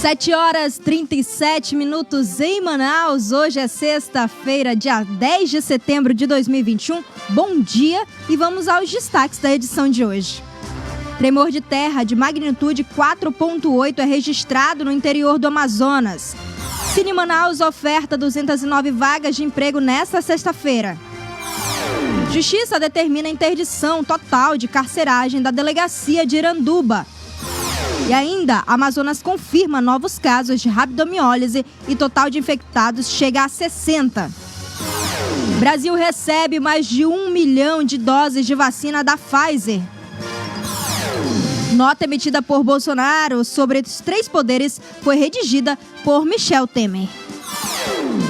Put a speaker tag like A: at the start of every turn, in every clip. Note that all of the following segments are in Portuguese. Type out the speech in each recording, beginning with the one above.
A: 7h37 em Manaus. Hoje é sexta-feira, dia 10 de setembro de 2021. Bom dia e vamos aos destaques da edição de hoje. Tremor de terra de magnitude 4,8 é registrado no interior do Amazonas. Cine Manaus oferta 209 vagas de emprego nesta sexta-feira. Justiça determina a interdição total de carceragem da delegacia de Iranduba. E ainda, Amazonas confirma novos casos de rabdomiólise e total de infectados chega a 60. Brasil recebe mais de 1 milhão de doses de vacina da Pfizer. Nota emitida por Bolsonaro sobre os 3 poderes foi redigida por Michel Temer.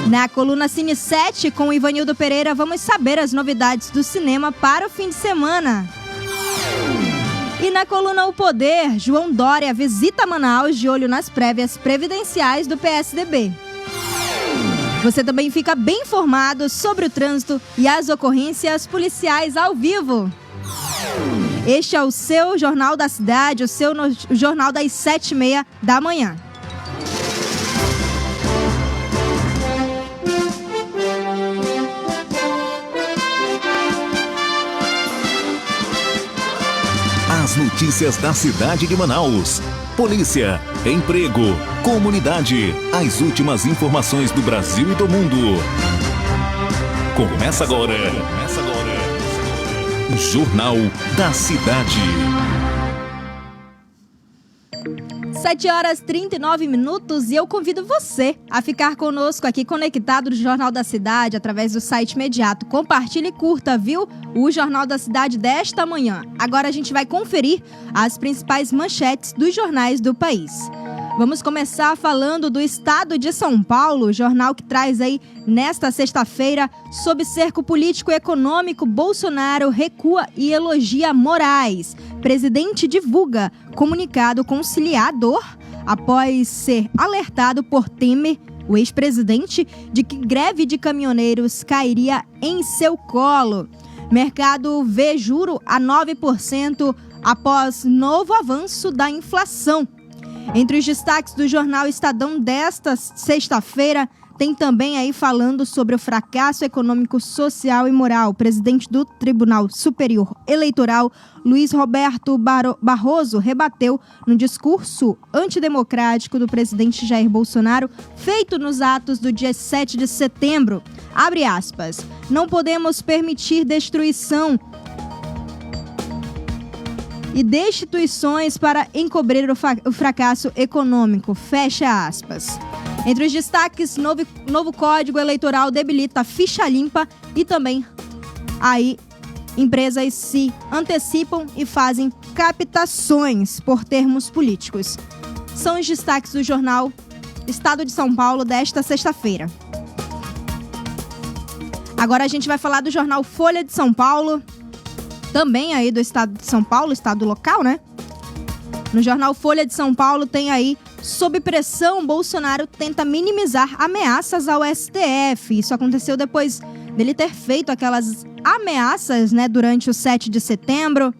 A: Na coluna Cine 7, com Ivanildo Pereira, vamos saber as novidades do cinema para o fim de semana. E na coluna O Poder, João Dória visita Manaus de olho nas prévias previdenciais do PSDB. Você também fica bem informado sobre o trânsito e as ocorrências policiais ao vivo. Este é o seu Jornal da Cidade, o seu jornal das 7h30 da manhã.
B: As notícias da cidade de Manaus. Polícia, emprego, comunidade. As últimas informações do Brasil e do mundo. Começa agora. Jornal da Cidade.
A: 7h39 e eu convido você a ficar conosco aqui conectado no Jornal da Cidade através do site imediato. Compartilhe e curta, viu? O Jornal da Cidade desta manhã. Agora a gente vai conferir as principais manchetes dos jornais do país. Vamos começar falando do Estado de São Paulo, jornal que traz aí nesta sexta-feira, sob cerco político e econômico, Bolsonaro recua e elogia Moraes. Presidente divulga comunicado conciliador após ser alertado por Temer, o ex-presidente, de que greve de caminhoneiros cairia em seu colo. Mercado vê juro a 9% após novo avanço da inflação. Entre os destaques do jornal Estadão desta sexta-feira, tem também aí falando sobre o fracasso econômico, social e moral. O presidente do Tribunal Superior Eleitoral, Luiz Roberto Barroso, rebateu no discurso antidemocrático do presidente Jair Bolsonaro, feito nos atos do dia 7 de setembro. Abre aspas. Não podemos permitir destruição e destituições para encobrir o fracasso econômico. Fecha aspas. Entre os destaques, novo Código Eleitoral debilita a ficha limpa e também aí empresas se antecipam e fazem captações por termos políticos. São os destaques do jornal Estado de São Paulo desta sexta-feira. Agora a gente vai falar do jornal Folha de São Paulo, também aí do Estado de São Paulo, estado local, né? No jornal Folha de São Paulo tem aí, sob pressão, Bolsonaro tenta minimizar ameaças ao STF. Isso aconteceu depois dele ter feito aquelas ameaças, né, durante o 7 de setembro.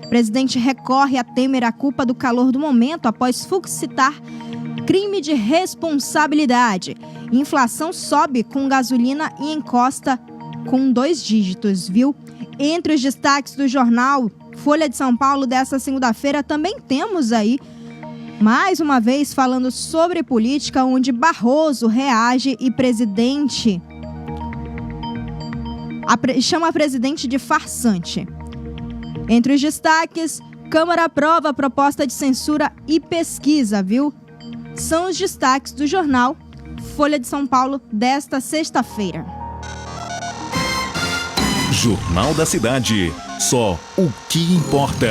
A: O presidente recorre a Temer a culpa do calor do momento após Fux citar crime de responsabilidade. Inflação sobe com gasolina e encosta com 2 dígitos, viu? Entre os destaques do jornal Folha de São Paulo dessa segunda-feira, também temos aí, mais uma vez, falando sobre política, onde Barroso reage e chama a presidente de farsante. Entre os destaques, Câmara aprova a proposta de censura e pesquisa, viu? São os destaques do jornal Folha de São Paulo desta sexta-feira.
B: Jornal da Cidade. Só o que importa.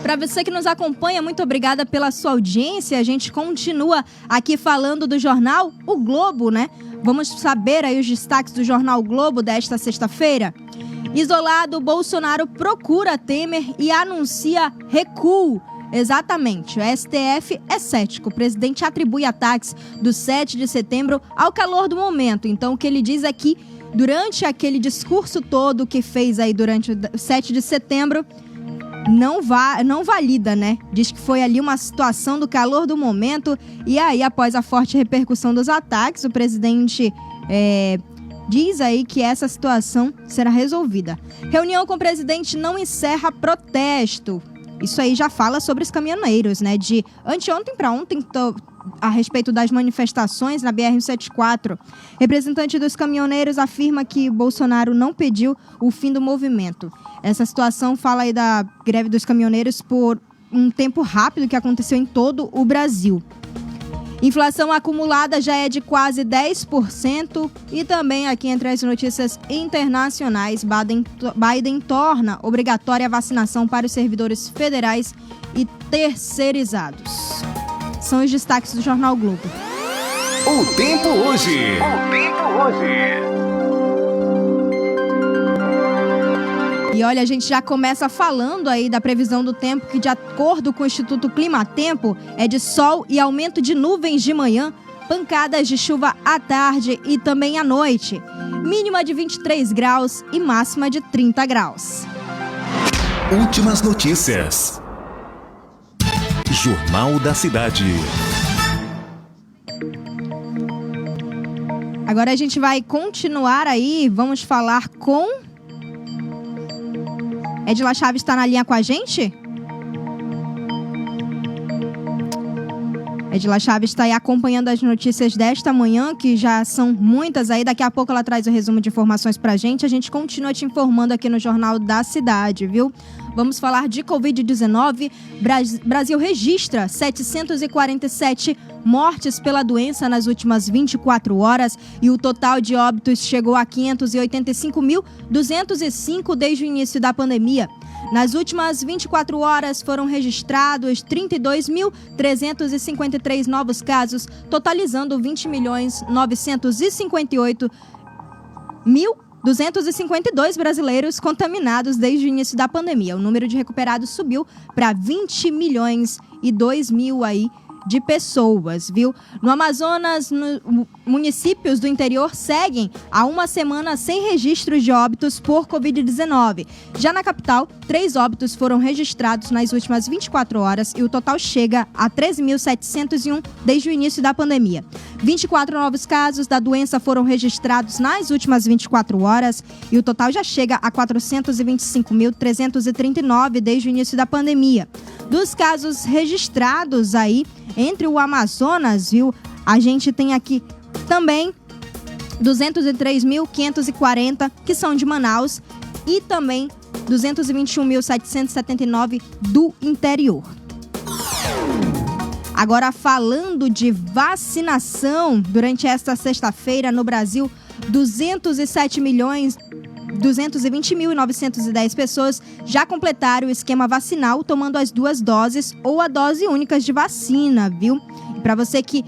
A: Para você que nos acompanha, muito obrigada pela sua audiência. A gente continua aqui falando do jornal O Globo, né? Vamos saber aí os destaques do jornal O Globo desta sexta-feira. Isolado, Bolsonaro procura Temer e anuncia recuo. Exatamente, o STF é cético. O presidente atribui ataques do 7 de setembro ao calor do momento. Então, o que ele diz é que, durante aquele discurso todo que fez aí durante o 7 de setembro, não valida, né? Diz que foi ali uma situação do calor do momento e aí, após a forte repercussão dos ataques, o presidente diz aí que essa situação será resolvida. Reunião com o presidente não encerra protesto. Isso aí já fala sobre os caminhoneiros, né? De anteontem para ontem, a respeito das manifestações na BR-174. Representante dos caminhoneiros afirma que Bolsonaro não pediu o fim do movimento. Essa situação fala aí da greve dos caminhoneiros por um tempo rápido que aconteceu em todo o Brasil. Inflação acumulada já é de quase 10% e também aqui entre as notícias internacionais, Biden torna obrigatória a vacinação para os servidores federais e terceirizados. São os destaques do Jornal Globo.
B: O tempo hoje.
A: E olha, a gente já começa falando aí da previsão do tempo, que de acordo com o Instituto Climatempo, é de sol e aumento de nuvens de manhã, pancadas de chuva à tarde e também à noite. Mínima de 23 graus e máxima de 30 graus.
B: Últimas notícias. Jornal da Cidade.
A: Agora a gente vai continuar aí, vamos falar com... Edila Chaves está na linha com a gente? Edila Chaves está aí acompanhando as notícias desta manhã, que já são muitas aí. Daqui a pouco ela traz o resumo de informações pra gente. A gente continua te informando aqui no Jornal da Cidade, viu? Vamos falar de Covid-19. Brasil registra 747 mortes pela doença nas últimas 24 horas e o total de óbitos chegou a 585.205 desde o início da pandemia. Nas últimas 24 horas foram registrados 32.353 novos casos, totalizando 20.958.252 brasileiros contaminados desde o início da pandemia. O número de recuperados subiu para 20.002.000 aí de pessoas, viu? No Amazonas, municípios do interior seguem há uma semana sem registros de óbitos por Covid-19. Já na capital, 3 óbitos foram registrados nas últimas 24 horas e o total chega a 13.701 desde o início da pandemia. 24 novos casos da doença foram registrados nas últimas 24 horas e o total já chega a 425.339 desde o início da pandemia. Dos casos registrados aí entre o Amazonas, viu? A gente tem aqui também 203.540 que são de Manaus e também 221.779 do interior. Agora, falando de vacinação, durante esta sexta-feira no Brasil, 220.910 pessoas já completaram o esquema vacinal tomando as 2 doses ou a dose única de vacina, viu? E para você que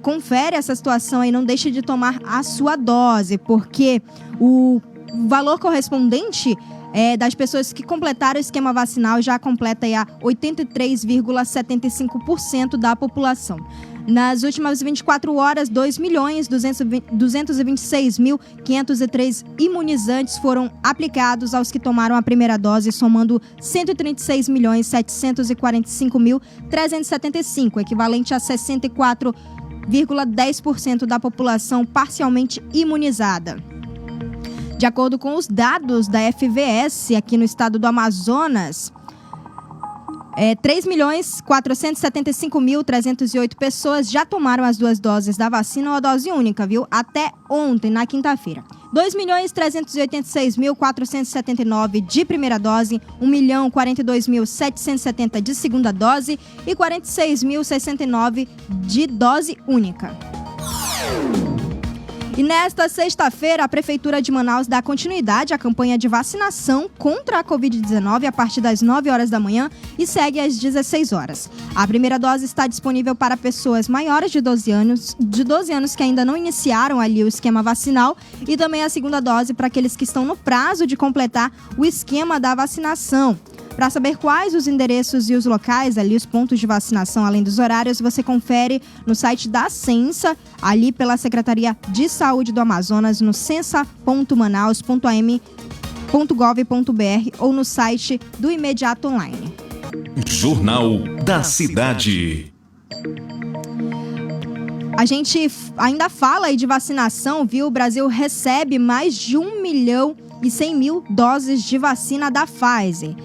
A: confere essa situação aí, não deixe de tomar a sua dose, porque o valor correspondente das pessoas que completaram o esquema vacinal já completa aí a 83,75% da população. Nas últimas 24 horas, 2.226.503 imunizantes foram aplicados aos que tomaram a primeira dose, somando 136.745.375, equivalente a 64,10% da população parcialmente imunizada. De acordo com os dados da FVS aqui no estado do Amazonas, 3.475.308 pessoas já tomaram as 2 doses da vacina ou a dose única, viu? Até ontem, na quinta-feira. 2.386.479 de primeira dose, 1.042.770 de segunda dose e 46.069 de dose única. E nesta sexta-feira, a Prefeitura de Manaus dá continuidade à campanha de vacinação contra a Covid-19 a partir das 9 horas da manhã e segue às 16 horas. A primeira dose está disponível para pessoas maiores de 12 anos que ainda não iniciaram ali o esquema vacinal e também a segunda dose para aqueles que estão no prazo de completar o esquema da vacinação. Para saber quais os endereços e os locais, ali os pontos de vacinação, além dos horários, você confere no site da Censa, ali pela Secretaria de Saúde do Amazonas, no censa.manaus.am.gov.br. ou no site do Imediato Online.
B: Jornal da Cidade.
A: A gente ainda fala aí de vacinação, viu? O Brasil recebe mais de 1.100.000 doses de vacina da Pfizer.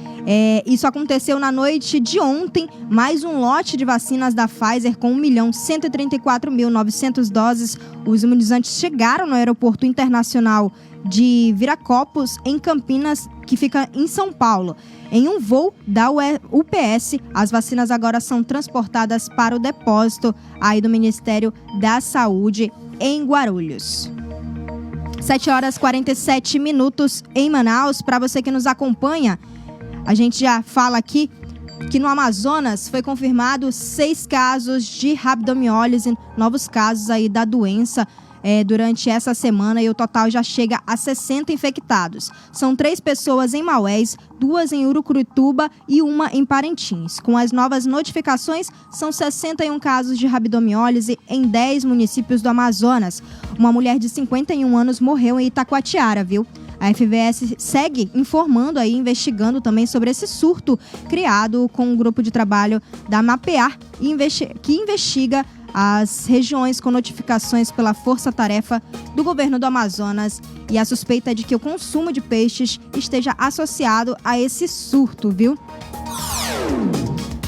A: Isso aconteceu na noite de ontem, mais um lote de vacinas da Pfizer com 1.134.900 doses. Os imunizantes chegaram no Aeroporto Internacional de Viracopos, em Campinas, que fica em São Paulo. Em um voo da UPS, as vacinas agora são transportadas para o depósito aí do Ministério da Saúde em Guarulhos. 7h47 em Manaus. Para você que nos acompanha, a gente já fala aqui que no Amazonas foi confirmado 6 casos de rabdomiólise, novos casos aí da doença durante essa semana, e o total já chega a 60 infectados. São 3 pessoas em Maués, 2 em Urucurituba e 1 em Parintins. Com as novas notificações, são 61 casos de rabdomiólise em 10 municípios do Amazonas. Uma mulher de 51 anos morreu em Itacoatiara, viu? A FVS segue informando aí, investigando também sobre esse surto criado com um grupo de trabalho da Mapear, que investiga as regiões com notificações pela força-tarefa do governo do Amazonas, e a suspeita é de que o consumo de peixes esteja associado a esse surto, viu?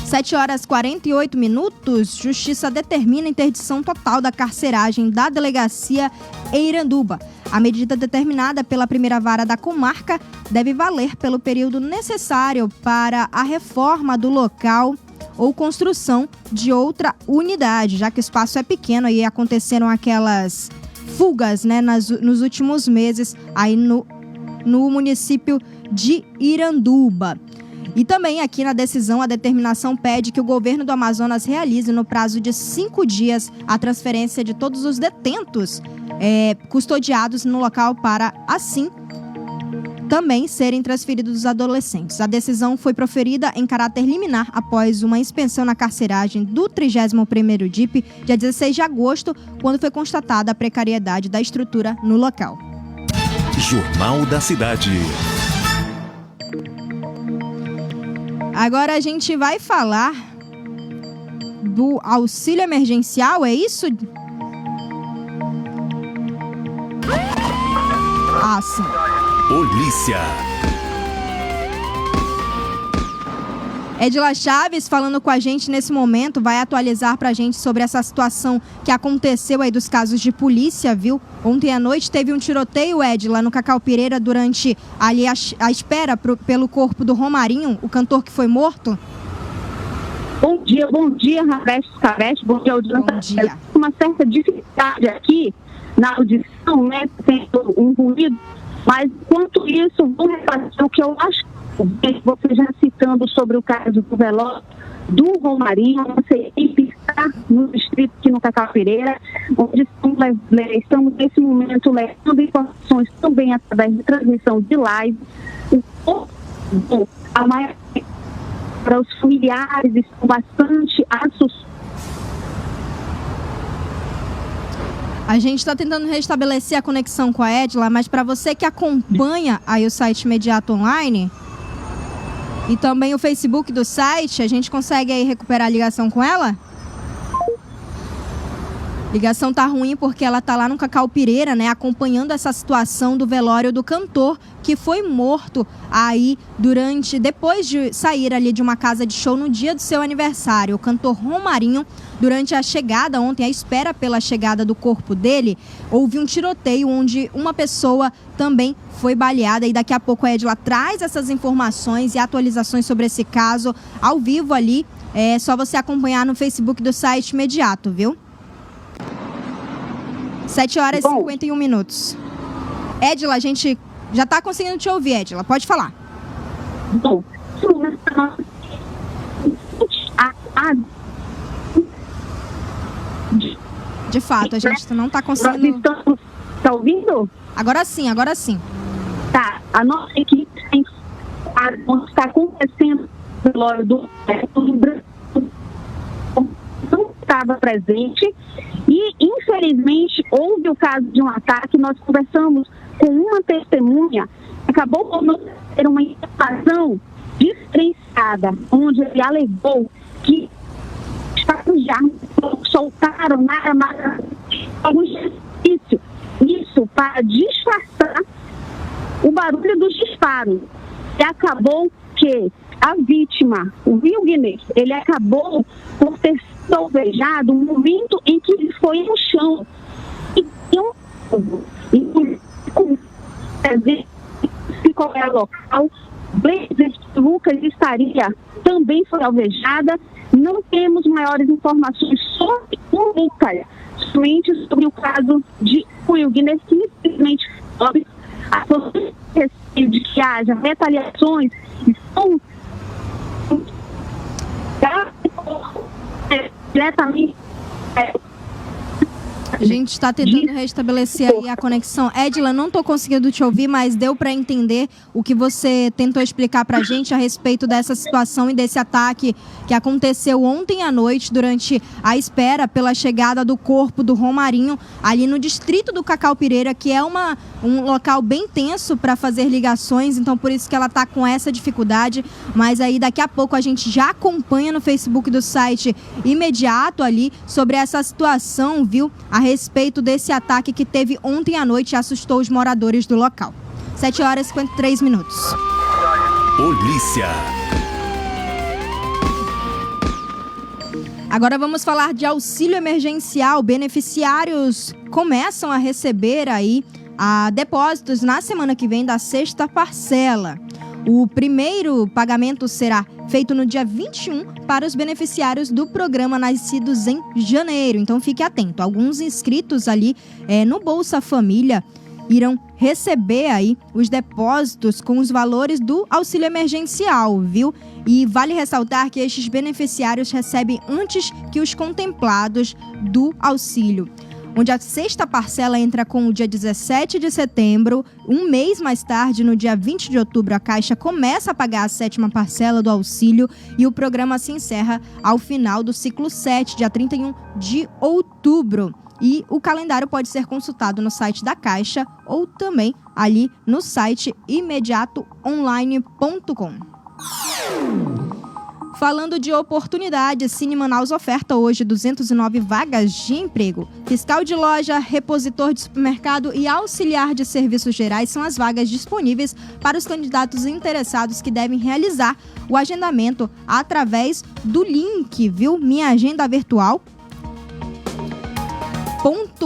A: 7h48, Justiça determina interdição total da carceragem da delegacia em Iranduba. A medida determinada pela primeira vara da comarca deve valer pelo período necessário para a reforma do local ou construção de outra unidade, já que o espaço é pequeno e aconteceram aquelas fugas, né, nos últimos meses aí no município de Iranduba. E também aqui na decisão, a determinação pede que o governo do Amazonas realize no prazo de 5 dias a transferência de todos os detentos custodiados no local para, assim, também serem transferidos os adolescentes. A decisão foi proferida em caráter liminar após uma inspeção na carceragem do 31º DIP, dia 16 de agosto, quando foi constatada a precariedade da estrutura no local.
B: Jornal da Cidade.
A: Agora a gente vai falar do auxílio emergencial, é isso? Ah, sim.
B: Polícia.
A: Edila Chaves falando com a gente nesse momento, vai atualizar pra gente sobre essa situação que aconteceu aí dos casos de polícia, viu? Ontem à noite teve um tiroteio, Edila, no Cacau Pireira, durante ali a espera pelo corpo do Romarinho, o cantor que foi morto.
C: Bom dia, Rafael Scavete, bom dia, audiência.
A: Bom dia.
C: Uma certa dificuldade aqui na audição, né, tem um ruído, mas enquanto isso, vou refazer o que eu acho, você já citando sobre o caso do velório do Romarinho, nossa equipe está no distrito aqui no Cacau Pireira, onde estamos nesse momento levando informações também através de transmissão de live. A maior para os familiares estão bastante assustados.
A: A gente está tentando restabelecer a conexão com a Edila, mas para você que acompanha aí o site Imediato Online e também o Facebook do site, a gente consegue aí recuperar a ligação com ela? Ligação tá ruim porque ela tá lá no Cacau Pireira, né, acompanhando essa situação do velório do cantor que foi morto aí depois de sair ali de uma casa de show no dia do seu aniversário. O cantor Romarinho, durante a chegada ontem, a espera pela chegada do corpo dele, houve um tiroteio onde uma pessoa também foi baleada, e daqui a pouco a Edila traz essas informações e atualizações sobre esse caso ao vivo ali. É só você acompanhar no Facebook do site Imediato, viu? 7h51. Edila, a gente já está conseguindo te ouvir, Edila. Pode falar.
C: Bom,
A: de fato, a gente não está conseguindo...
C: Está ouvindo?
A: Agora sim, agora sim.
C: Tá, a nossa equipe está acontecendo o velório do Brasil, não estava presente e, infelizmente, houve o caso de um ataque. Nós conversamos com uma testemunha que acabou por não ter uma informação diferenciada, onde ele alegou que os de armas soltaram algum exercício. Isso para disfarçar o barulho dos disparos. E acabou que a vítima, o Wilgner, ele acabou por ter sido alvejado no momento em que ele foi no chão. E qual é o local? Blazer Lucas estaria, também foi alvejada. Não temos maiores informações sobre o Lucas, somente sobre o caso de Wilgner, que simplesmente a possibilidade de que haja retaliações estão diretamente.
A: A gente está tentando restabelecer aí a conexão. Edila, não estou conseguindo te ouvir, mas deu para entender o que você tentou explicar para a gente a respeito dessa situação e desse ataque que aconteceu ontem à noite durante a espera pela chegada do corpo do Romarinho ali no distrito do Cacau Pireira, que é um local bem tenso para fazer ligações, então por isso que ela está com essa dificuldade. Mas aí daqui a pouco a gente já acompanha no Facebook do site imediato ali sobre essa situação, viu? A respeito desse ataque que teve ontem à noite e assustou os moradores do local. 7h53.
B: Polícia.
A: Agora vamos falar de auxílio emergencial. Beneficiários começam a receber aí depósitos na semana que vem da sexta parcela. O primeiro pagamento será feito no dia 21 para os beneficiários do programa nascidos em janeiro. Então fique atento. Alguns inscritos ali no Bolsa Família irão receber aí os depósitos com os valores do auxílio emergencial, viu? E vale ressaltar que estes beneficiários recebem antes que os contemplados do auxílio, onde a sexta parcela entra com o dia 17 de setembro. Um mês mais tarde, no dia 20 de outubro, a Caixa começa a pagar a sétima parcela do auxílio e o programa se encerra ao final do ciclo 7, dia 31 de outubro. E o calendário pode ser consultado no site da Caixa ou também ali no site imediatoonline.com. Falando de oportunidades, Cine Manaus oferta hoje 209 vagas de emprego. Fiscal de loja, repositor de supermercado e auxiliar de serviços gerais são as vagas disponíveis para os candidatos interessados que devem realizar o agendamento através do link, viu? Minha Agenda Virtual.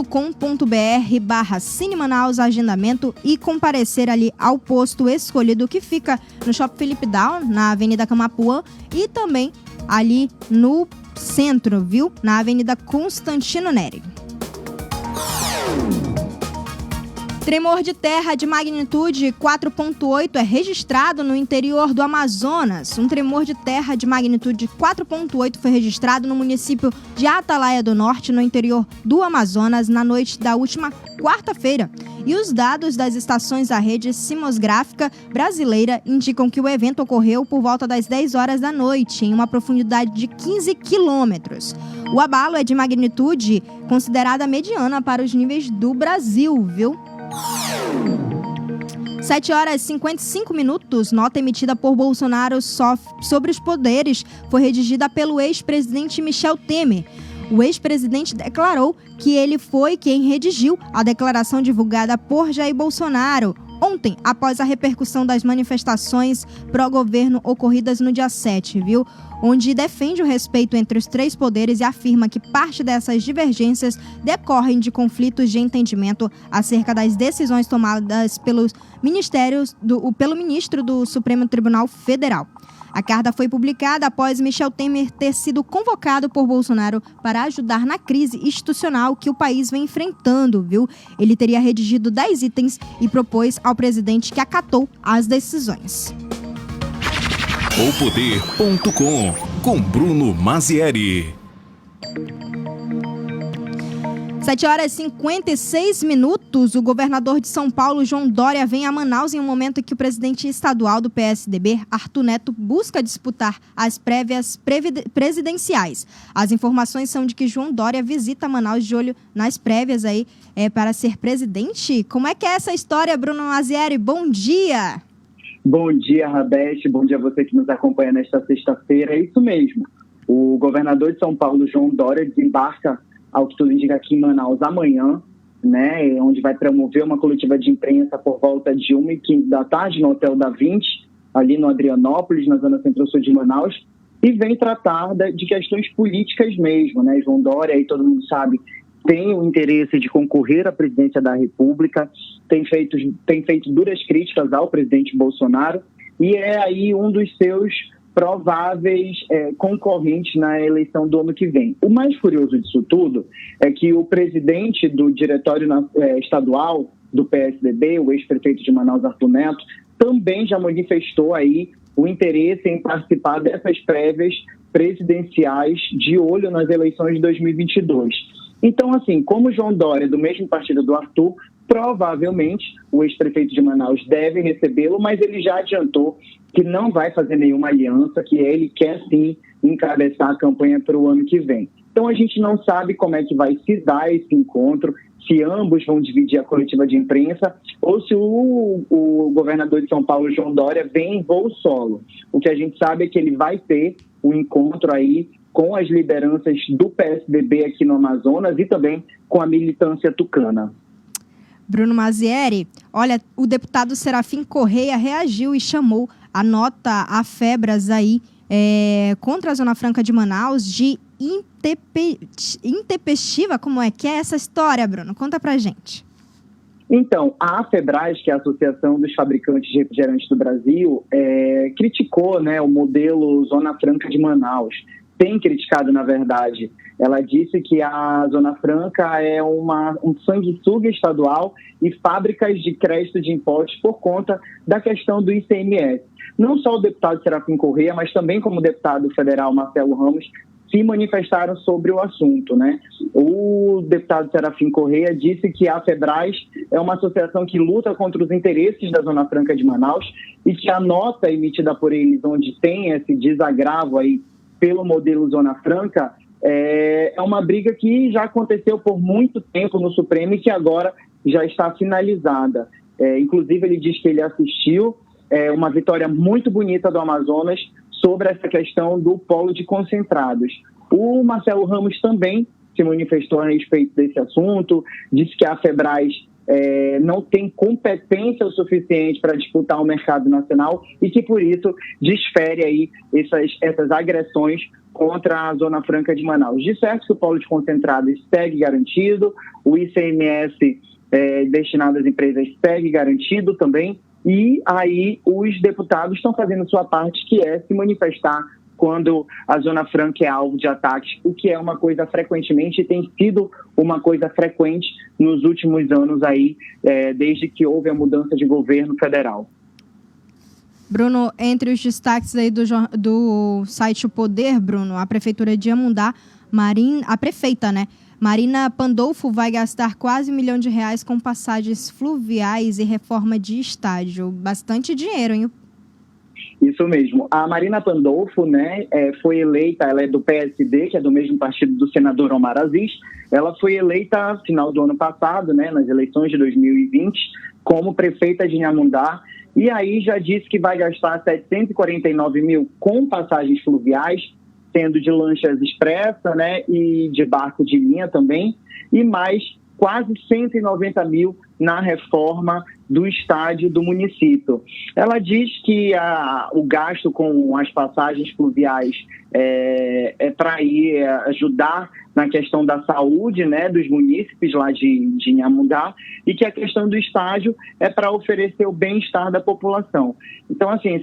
A: .com.br/Cine Manaus agendamento e comparecer ali ao posto escolhido que fica no Shopping Felipe Down, na Avenida Camapuã e também ali no centro, viu? Na Avenida Constantino Neri. Tremor de terra de magnitude 4.8 é registrado no interior do Amazonas. Um tremor de terra de magnitude 4.8 foi registrado no município de Atalaia do Norte, no interior do Amazonas, na noite da última quarta-feira. E os dados das estações da rede sismográfica brasileira indicam que o evento ocorreu por volta das 10 horas da noite, em uma profundidade de 15 quilômetros. O abalo é de magnitude considerada mediana para os níveis do Brasil, viu? 7h55, nota emitida por Bolsonaro sobre os poderes foi redigida pelo ex-presidente Michel Temer. O ex-presidente declarou que ele foi quem redigiu a declaração divulgada por Jair Bolsonaro ontem, após a repercussão das manifestações pró-governo ocorridas no dia 7, viu? Onde defende o respeito entre os três poderes e afirma que parte dessas divergências decorrem de conflitos de entendimento acerca das decisões tomadas pelo ministro do Supremo Tribunal Federal. A carta foi publicada após Michel Temer ter sido convocado por Bolsonaro para ajudar na crise institucional que o país vem enfrentando, viu? Ele teria redigido 10 itens e propôs ao presidente que acatou as decisões.
B: Poder.com com Bruno Mazieri.
A: 7h56. O governador de São Paulo, João Dória, vem a Manaus em um momento em que o presidente estadual do PSDB, Arthur Neto, busca disputar as prévias presidenciais. As informações são de que João Dória visita Manaus de olho nas prévias aí para ser presidente. Como é que é essa história, Bruno Mazieri? Bom dia!
D: Bom dia, Rabeste. Bom dia a você que nos acompanha nesta sexta-feira. É isso mesmo. O governador de São Paulo, João Dória, desembarca, ao que tudo indica, aqui em Manaus amanhã, né, onde vai promover uma coletiva de imprensa por volta de 1h15 da tarde no Hotel da 20, ali no Adrianópolis, na zona centro-sul de Manaus, e vem tratar de questões políticas mesmo, né? João Dória, aí todo mundo sabe, tem o interesse de concorrer à presidência da República, tem feito duras críticas ao presidente Bolsonaro, e é aí um dos seus prováveis concorrentes na eleição do ano que vem. O mais curioso disso tudo é que o presidente do diretório estadual do PSDB, o ex-prefeito de Manaus, Arthur Neto, também já manifestou aí o interesse em participar dessas prévias presidenciais de olho nas eleições de 2022. Então, assim, como João Dória é do mesmo partido do Arthur, provavelmente o ex-prefeito de Manaus deve recebê-lo, mas ele já adiantou que não vai fazer nenhuma aliança, que ele quer sim encabeçar a campanha para o ano que vem. Então a gente não sabe como é que vai se dar esse encontro, se ambos vão dividir a coletiva de imprensa ou se o governador de São Paulo, João Dória, vem em voo solo. O que a gente sabe é que ele vai ter um encontro aí com as lideranças do PSDB aqui no Amazonas e também com a militância tucana.
A: Bruno Mazieri, olha, o deputado Serafim Correia reagiu e chamou a nota AFEBRAS aí contra a Zona Franca de Manaus de intempestiva. Como é que é essa história, Bruno? Conta pra gente.
D: Então, a AFEBRAS, que é a Associação dos Fabricantes de Refrigerantes do Brasil, criticou, né, o modelo Zona Franca de Manaus. Tem criticado, na verdade. Ela disse que a Zona Franca é um sanguessuga estadual e fábricas de crédito de impostos por conta da questão do ICMS. Não só o deputado Serafim Correia, mas também como o deputado federal Marcelo Ramos se manifestaram sobre o assunto, né? O deputado Serafim Correia disse que a FEBRAS é uma associação que luta contra os interesses da Zona Franca de Manaus e que a nota emitida por eles, onde tem esse desagravo aí pelo modelo Zona Franca, é uma briga que já aconteceu por muito tempo no Supremo e que agora já está finalizada. Inclusive, ele diz que ele assistiu uma vitória muito bonita do Amazonas sobre essa questão do polo de concentrados. O Marcelo Ramos também se manifestou a respeito desse assunto, disse que a FEBRAS não tem competência o suficiente para disputar o mercado nacional e que, por isso, desfere aí essas agressões contra a Zona Franca de Manaus. De certo que o polo de concentrados segue garantido, o ICMS destinado às empresas segue garantido também, e aí os deputados estão fazendo sua parte, que é se manifestar quando a Zona Franca é alvo de ataques, o que é uma coisa frequentemente, tem sido uma coisa frequente nos últimos anos aí, desde que houve a mudança de governo federal.
A: Bruno, entre os destaques aí do site O Poder, Bruno, a Prefeitura de Amundá, a prefeita, né? Marina Pandolfo vai gastar quase R$1 milhão com passagens fluviais e reforma de estádio. Bastante dinheiro, hein?
D: Isso mesmo. A Marina Pandolfo, né, foi eleita, ela é do PSD, que é do mesmo partido do senador Omar Aziz. Ela foi eleita no final do ano passado, né, nas eleições de 2020, como prefeita de Inhamundá. E aí já disse que vai gastar 749 mil com passagens fluviais, sendo de lanchas expressa, né, e de barco de linha também, e mais quase 190 mil na reforma do estádio do município. Ela diz que o gasto com as passagens fluviais é para ajudar na questão da saúde, né, dos munícipes lá de Inhamundá, e que a questão do estádio é para oferecer o bem-estar da população. Então, assim,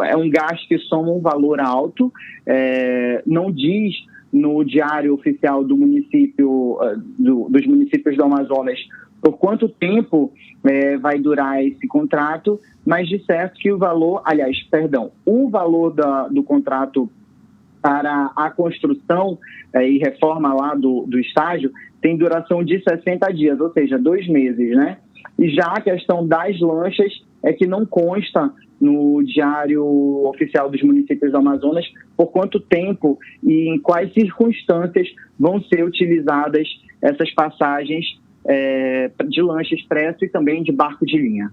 D: é um gasto que soma um valor alto, não diz no diário oficial do município, dos municípios do Amazonas, por quanto tempo vai durar esse contrato, mas de certo que o valor do contrato para a construção e reforma lá do estádio tem duração de 60 dias, ou seja, 2 meses, né? E já a questão das lanchas é que não consta no Diário Oficial dos Municípios do Amazonas por quanto tempo e em quais circunstâncias vão ser utilizadas essas passagens de lancha expresso e também de barco de linha.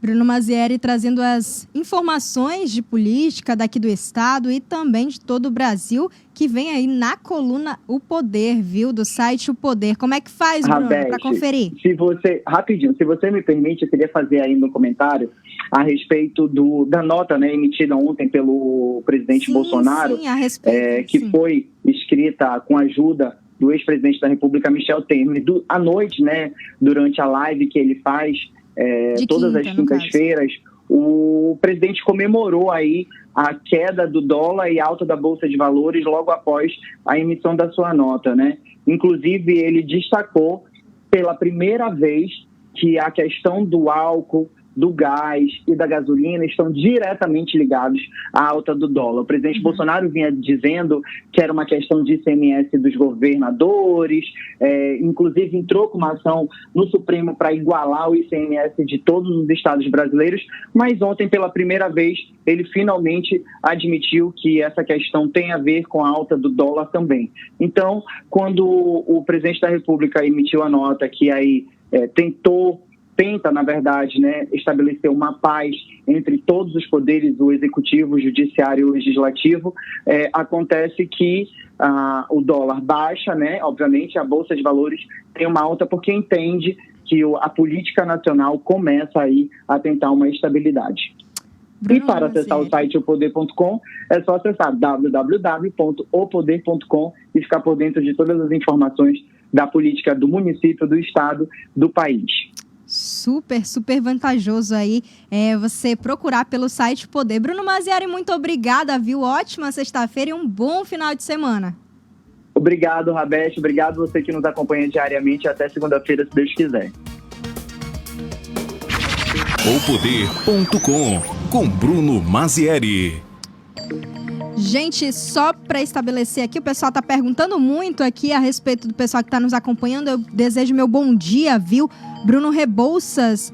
A: Bruno Mazzieri trazendo as informações de política daqui do estado e também de todo o Brasil, que vem aí na coluna O Poder, viu? Do site O Poder. Como é que faz, Bruno, para conferir?
D: Rapidinho, se você me permite, eu queria fazer ainda um comentário a respeito da nota, né, emitida ontem pelo presidente Bolsonaro,
A: a respeito,
D: que foi escrita com a ajuda do ex-presidente da República, Michel Temer, à noite, né, durante a live que ele faz todas as quintas-feiras, o presidente comemorou aí a queda do dólar e alta da Bolsa de Valores logo após a emissão da sua nota, né? Inclusive, ele destacou pela primeira vez que a questão do álcool, do gás e da gasolina estão diretamente ligados à alta do dólar. O presidente Bolsonaro vinha dizendo que era uma questão de ICMS dos governadores, inclusive entrou com uma ação no Supremo para igualar o ICMS de todos os estados brasileiros, mas ontem, pela primeira vez, ele finalmente admitiu que essa questão tem a ver com a alta do dólar também. Então, quando o presidente da República emitiu a nota que aí tenta, na verdade, né, estabelecer uma paz entre todos os poderes, o executivo, o judiciário e o legislativo, acontece que o dólar baixa, né, obviamente a Bolsa de Valores tem uma alta porque entende que a política nacional começa aí a tentar uma estabilidade. E para acessar o site opoder.com, é só acessar www.opoder.com e ficar por dentro de todas as informações da política do município, do estado, do país.
A: Super, super vantajoso aí você procurar pelo site Poder. Bruno Mazzieri, muito obrigada, viu? Ótima sexta-feira e um bom final de semana.
D: Obrigado, Rabete. Obrigado você que nos acompanha diariamente. Até segunda-feira, se Deus quiser.
B: Opoder.com, com Bruno Mazzieri.
A: Gente, só para estabelecer aqui, o pessoal está perguntando muito aqui a respeito do pessoal que está nos acompanhando. Eu desejo meu bom dia, viu? Bruno Rebouças,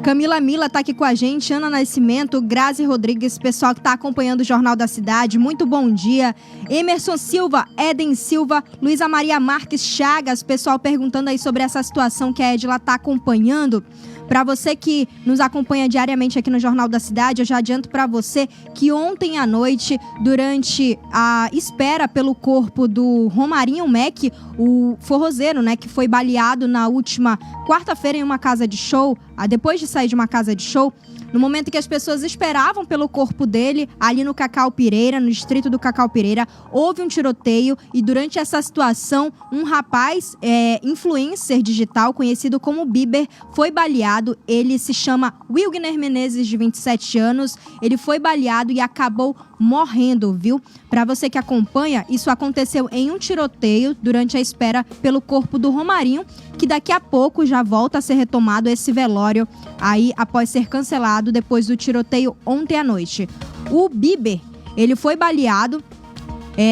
A: Camila Mila está aqui com a gente, Ana Nascimento, Grazi Rodrigues, pessoal que está acompanhando o Jornal da Cidade, muito bom dia. Emerson Silva, Eden Silva, Luísa Maria Marques Chagas, pessoal perguntando aí sobre essa situação que a Edila está acompanhando. Para você que nos acompanha diariamente aqui no Jornal da Cidade, eu já adianto para você que ontem à noite, durante a espera pelo corpo do Romarinho Mack, o forrozeiro, né, que foi baleado na última quarta-feira em uma casa de show, depois de sair de uma casa de show, no momento que as pessoas esperavam pelo corpo dele, ali no Cacau Pireira, no distrito do Cacau Pireira, houve um tiroteio e durante essa situação, um rapaz, influencer digital, conhecido como Bieber, foi baleado. Ele se chama Wilgner Menezes, de 27 anos. Ele foi baleado e acabou morrendo, viu? Para você que acompanha, isso aconteceu em um tiroteio durante a espera pelo corpo do Romarinho, que daqui a pouco já volta a ser retomado esse velório aí após ser cancelado depois do tiroteio ontem à noite. O Bieber, ele foi baleado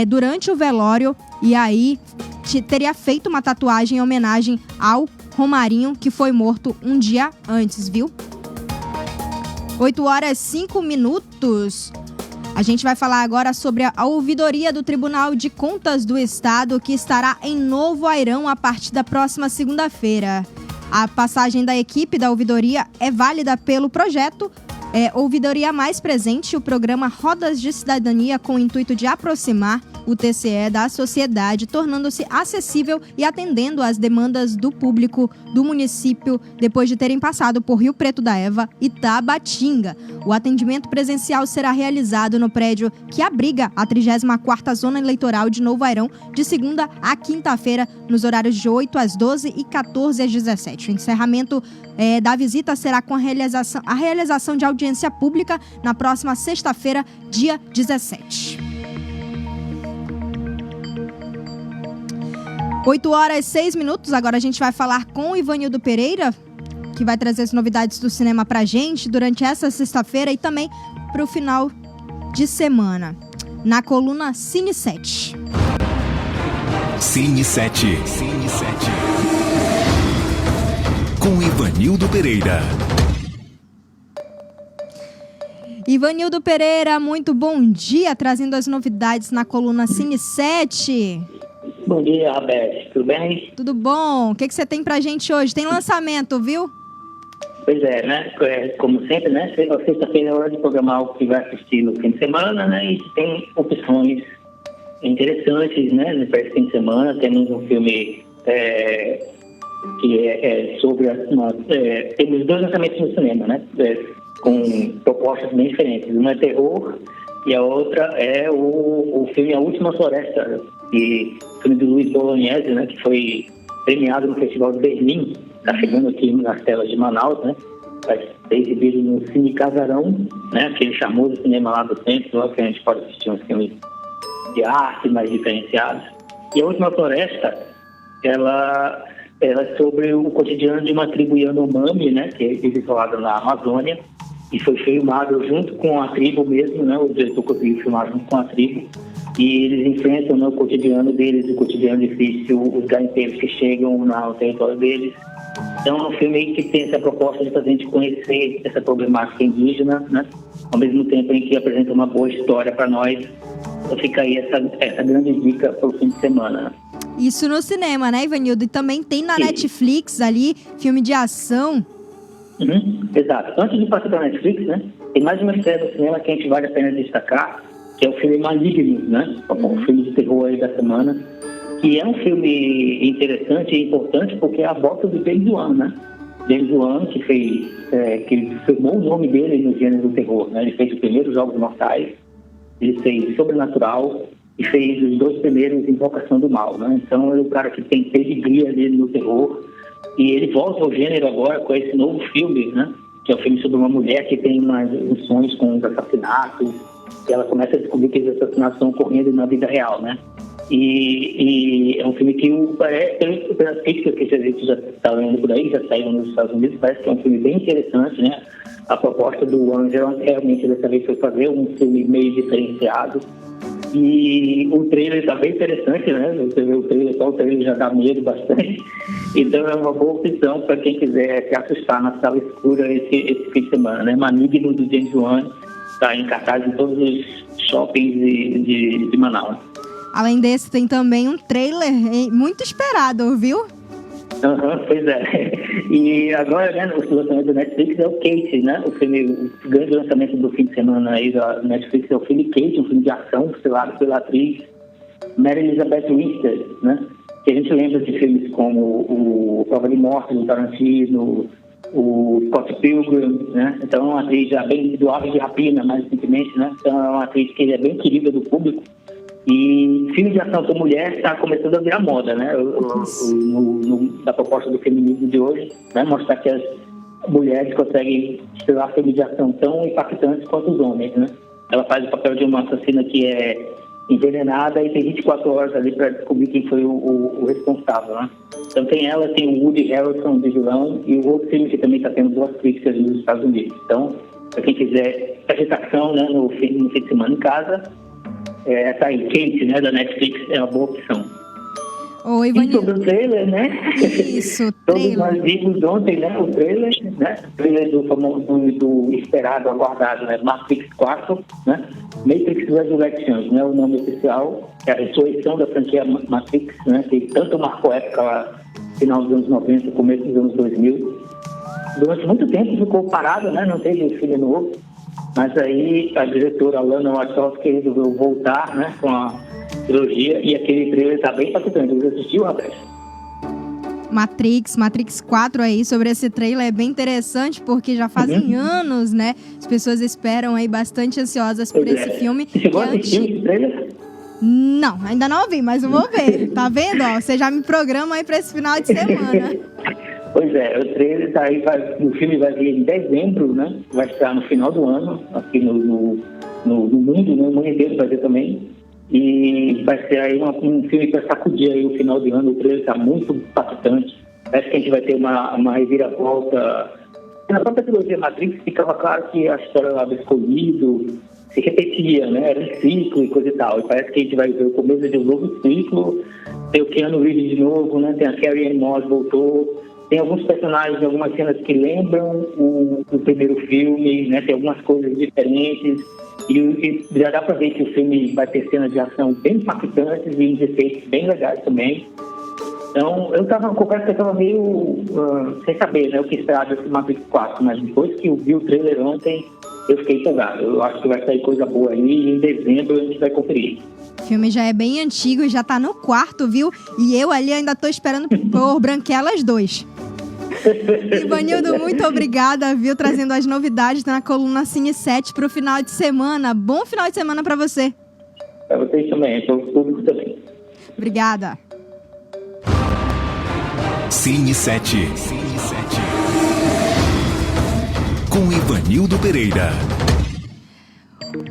A: durante o velório e aí teria feito uma tatuagem em homenagem ao Romarinho, que foi morto um dia antes, viu? 8h05. A gente vai falar agora sobre a ouvidoria do Tribunal de Contas do Estado, que estará em Novo Airão a partir da próxima segunda-feira. A passagem da equipe da ouvidoria é válida pelo projeto Ouvidoria Mais Presente, o programa Rodas de Cidadania, com o intuito de aproximar o TCE da sociedade, tornando-se acessível e atendendo às demandas do público do município depois de terem passado por Rio Preto da Eva e Tabatinga. O atendimento presencial será realizado no prédio que abriga a 34ª Zona Eleitoral de Novo Airão, de segunda a quinta-feira, nos horários de 8 às 12 e 14 às 17. O encerramento da visita será com a realização de audiência pública na próxima sexta-feira, dia 17. 8h06. Agora a gente vai falar com o Ivanildo Pereira, que vai trazer as novidades do cinema pra gente durante essa sexta-feira e também pro final de semana, na coluna Cine 7.
B: Cine 7. Com Ivanildo Pereira.
A: Ivanildo Pereira, muito bom dia, trazendo as novidades na coluna Cine 7.
E: Bom dia, Roberto. Tudo bem?
A: Tudo bom? O que você tem pra gente hoje? Tem lançamento, viu?
E: Pois é, né? Como sempre, né? Sexta-feira é hora de programar o que vai assistir no fim de semana, né? E tem opções interessantes, né? Para esse fim de semana temos um filme que é sobre... temos 2 lançamentos no cinema, né? Com propostas bem diferentes. Uma é terror e a outra é o filme A Última Floresta, filme do Luiz Bolognese, né? Que foi premiado no Festival de Berlim. Está chegando aqui nas telas de Manaus, né? Vai ser exibido no Cine Casarão, né? Aquele famoso cinema lá do centro, lá que a gente pode assistir uns filmes de arte mais diferenciados. E A Última Floresta, ela é sobre o cotidiano de uma tribo Yanomami, né? Que vive isolada na Amazônia, e foi filmado junto com a tribo mesmo, né? O diretor conseguiu filmar junto com a tribo, e eles enfrentam, né, o cotidiano deles, o cotidiano difícil, os garimpeiros que chegam no território deles. Então é um filme que tem essa proposta de fazer a gente conhecer essa problemática indígena, né? Ao mesmo tempo em que apresenta uma boa história para nós. Então fica aí essa grande dica para o fim de semana.
A: Isso no cinema, né, Ivanildo? E também tem na Netflix ali, filme de ação.
E: Exato. Antes de passar para a Netflix, né, tem mais uma estreia do cinema que a gente vale a pena destacar, que é o filme Maligno, né? O filme de terror aí da semana. Que é um filme interessante e importante porque é a volta do James Wan, né? James Wan, que ele firmou o nome dele no gênero do terror, né? Ele fez os primeiros Jogos Mortais, ele fez Sobrenatural e fez os 2 primeiros Invocação do Mal, né? Então ele é um cara que tem pedigree ali no terror e ele volta ao gênero agora com esse novo filme, né? Que é um filme sobre uma mulher que tem umas sonhos com os assassinatos e ela começa a descobrir que os assassinatos estão ocorrendo na vida real, né? E é um filme que, pelas críticas que a gente já está lendo por aí, já saíram nos Estados Unidos, parece que é um filme bem interessante, né? A proposta do Angela realmente dessa vez foi fazer um filme meio diferenciado. E o trailer está bem interessante, né? Você vê o trailer já dá medo bastante. Então é uma boa opção para quem quiser se assustar na sala escura esse fim de semana, né? Maligno do James Wan está em cartaz em todos os shoppings de Manaus.
A: Além desse, tem também um trailer muito esperado, viu?
E: Pois é. E agora, né, o lançamento do Netflix é o Kate, né? O grande lançamento do fim de semana aí da Netflix é o filme Kate, um filme de ação, estrelado pela atriz Mary Elizabeth Winstead, né? Que a gente lembra de filmes como o Prova de Morte, do Tarantino, o Scott Pilgrim, né? Então é uma atriz já bem do Aves de Rapina, mais recentemente, né? Então é uma atriz que é bem querida do público. E filme de ação com mulher está começando a virar moda, né? Da proposta do feminismo de hoje, né? Mostrar que as mulheres conseguem estrelar filmes de ação tão impactantes quanto os homens, né? Ela faz o papel de uma assassina que é envenenada e tem 24 horas ali para descobrir quem foi o responsável, né? Então tem ela, tem o Woody Harrelson de vilão e o outro filme que também está tendo boas críticas nos Estados Unidos. Então, para quem quiser ação, né, no fim de semana em casa, tá aí, Kate, né, da Netflix, é uma boa opção.
A: Oi, Ivanildo.
E: E sobre o trailer, né?
A: Isso,
E: Todos nós vimos ontem, né, o trailer, né? O trailer do famoso, do esperado, aguardado, né? Matrix 4, né? Matrix Resurrections, né? O nome oficial, é a ressurreição da franquia Matrix, né? Que tanto marcou a época lá, final dos anos 90, começo dos anos 2000. Durante muito tempo ficou parado, né? Não teve um filme novo. Mas aí a diretora Lana Wachowski resolveu voltar, né, com a trilogia, e aquele trailer está bem impactante. Você assistiu, Roberto?
A: Matrix 4 aí, sobre esse trailer é bem interessante, porque já fazem anos, né? As pessoas esperam aí bastante ansiosas por esse filme.
E: Você chegou a assistir esse trailer?
A: Não, ainda não vi, mas eu vou ver. Tá vendo? Ó, você já me programa aí para esse final de semana.
E: Pois é, o trailer tá aí, o filme vai vir em dezembro, né? Vai estar no final do ano, aqui no mundo, no mundo inteiro vai ter também. E vai ser aí um filme para sacudir aí o final de ano. O trailer está muito impactante. Parece que a gente vai ter uma reviravolta. Na própria trilogia Matrix ficava claro que a história lá do escolhido se repetia, né? Era um ciclo e coisa e tal. E parece que a gente vai ver o começo de um novo ciclo tem o Keanu Reeves de novo, né? Tem a Carrie Ann Moss voltou. Tem alguns personagens, algumas cenas que lembram o primeiro filme, né? Tem algumas coisas diferentes. E já dá para ver que o filme vai ter cenas de ação bem impactantes e efeitos bem legais também. Então, confesso que eu estava meio sem saber, né, o que esperar desse Matrix 4, mas depois que eu vi o trailer ontem, eu fiquei empolgado. Eu acho que vai sair coisa boa aí e em dezembro a gente vai conferir.
A: O filme já é bem antigo e já tá no quarto, viu? E eu ali ainda tô esperando por Branquelas 2. Ivanildo, muito obrigada, viu? Trazendo as novidades na coluna Cine 7 pro final de semana. Bom final de semana pra você.
E: Pra vocês também, para o público também.
A: Obrigada.
B: Cine 7. Com Ivanildo Pereira.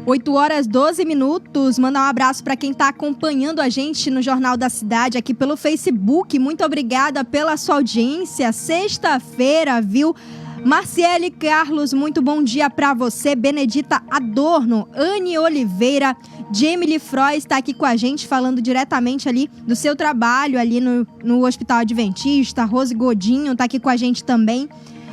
A: 8h12. Mandar um abraço para quem está acompanhando a gente no Jornal da Cidade aqui pelo Facebook. Muito obrigada pela sua audiência. Sexta-feira, viu? Marciele Carlos, muito bom dia para você. Benedita Adorno, Anne Oliveira, Jamie Froy está aqui com a gente, falando diretamente ali do seu trabalho ali no Hospital Adventista. Rose Godinho está aqui com a gente também.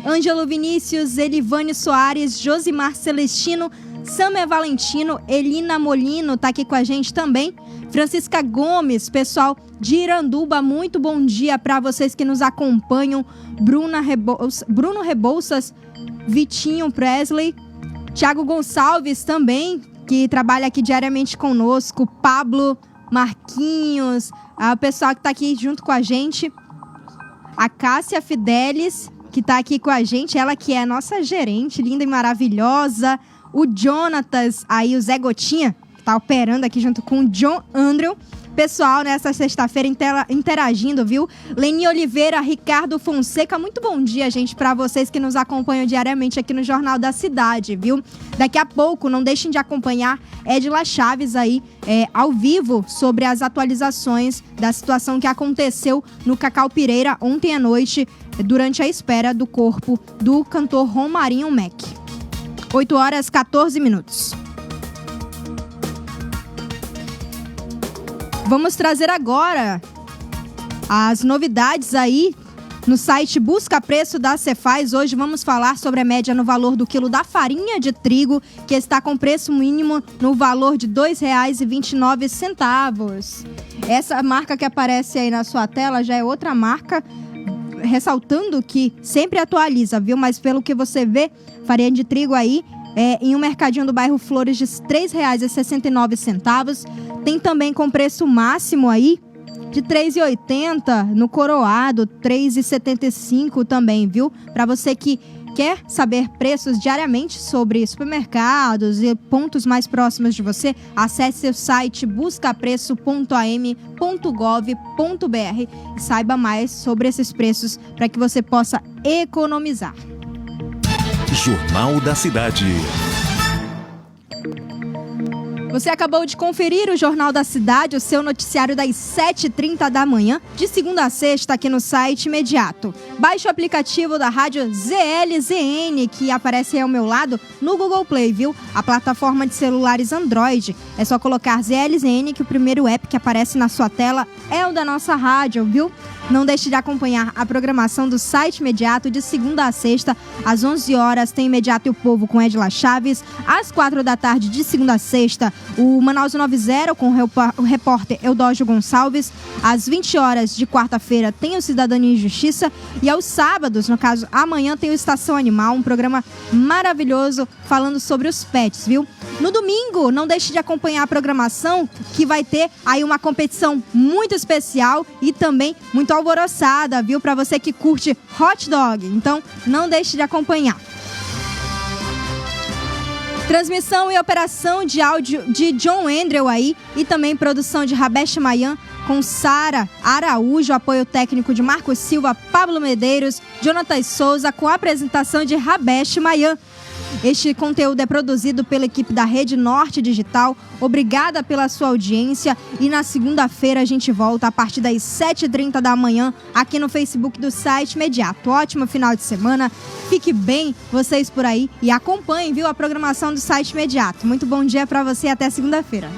A: Ângelo Vinícius, Elivane Soares, Josimar Celestino, Samer Valentino, Elina Molino está aqui com a gente também. Francisca Gomes, pessoal de Iranduba, muito bom dia para vocês que nos acompanham. Bruno Rebouças, Vitinho Presley, Thiago Gonçalves também, que trabalha aqui diariamente conosco, Pablo, Marquinhos, o pessoal que está aqui junto com a gente, a Cássia Fidelis, que está aqui com a gente, ela que é a nossa gerente, linda e maravilhosa, o Jonatas, aí o Zé Gotinha, que está operando aqui junto com o John Andrew. Pessoal, nessa sexta-feira interagindo, viu? Leni Oliveira, Ricardo Fonseca, muito bom dia, gente, para vocês que nos acompanham diariamente aqui no Jornal da Cidade, viu? Daqui a pouco, não deixem de acompanhar Edila Chaves aí, ao vivo, sobre as atualizações da situação que aconteceu no Cacau Pireira ontem à noite, durante a espera do corpo do cantor Romarinho Mac. 8h14. Vamos trazer agora as novidades aí no site Busca Preço da Cefaz. Hoje vamos falar sobre a média no valor do quilo da farinha de trigo, que está com preço mínimo no valor de R$ 2,29. Essa marca que aparece aí na sua tela já é outra marca, ressaltando que sempre atualiza, viu? Mas pelo que você vê, farinha de trigo aí em um mercadinho do bairro Flores de R$ 3,69. Tem também com preço máximo aí de R$ 3,80 no Coroado, R$ 3,75 também, viu? Para você que quer saber preços diariamente sobre supermercados e pontos mais próximos de você, acesse o site buscapreço.am.gov.br e saiba mais sobre esses preços para que você possa economizar.
B: Jornal da Cidade.
A: Você acabou de conferir o Jornal da Cidade, o seu noticiário das 7h30 da manhã, de segunda a sexta, aqui no site Imediato. Baixe o aplicativo da rádio ZLZN, que aparece aí ao meu lado, no Google Play, viu? A plataforma de celulares Android. É só colocar ZLZN, que o primeiro app que aparece na sua tela é o da nossa rádio, viu? Não deixe de acompanhar a programação do site Imediato de segunda a sexta, às 11 horas tem Imediato e o Povo com Edila Chaves, às 4 da tarde de segunda a sexta, o Manaus 90 com o repórter Eudógio Gonçalves, às 20 horas de quarta-feira tem o Cidadania e Justiça e aos sábados, no caso amanhã, tem o Estação Animal, um programa maravilhoso falando sobre os pets, viu? No domingo, não deixe de acompanhar a programação, que vai ter aí uma competição muito especial e também muito alvoroçada, viu? Para você que curte hot dog. Então, não deixe de acompanhar. Transmissão e operação de áudio de John Andrew aí e também produção de Rabesh Mayan com Sara Araújo, apoio técnico de Marcos Silva, Pablo Medeiros, Jonathan Souza, com a apresentação de Rabesh Mayan. Este conteúdo é produzido pela equipe da Rede Norte Digital. Obrigada pela sua audiência e na segunda-feira a gente volta a partir das 7h30 da manhã aqui no Facebook do site Imediato. Ótimo final de semana, fique bem vocês por aí e acompanhem, viu, a programação do site Imediato. Muito bom dia para você e até segunda-feira.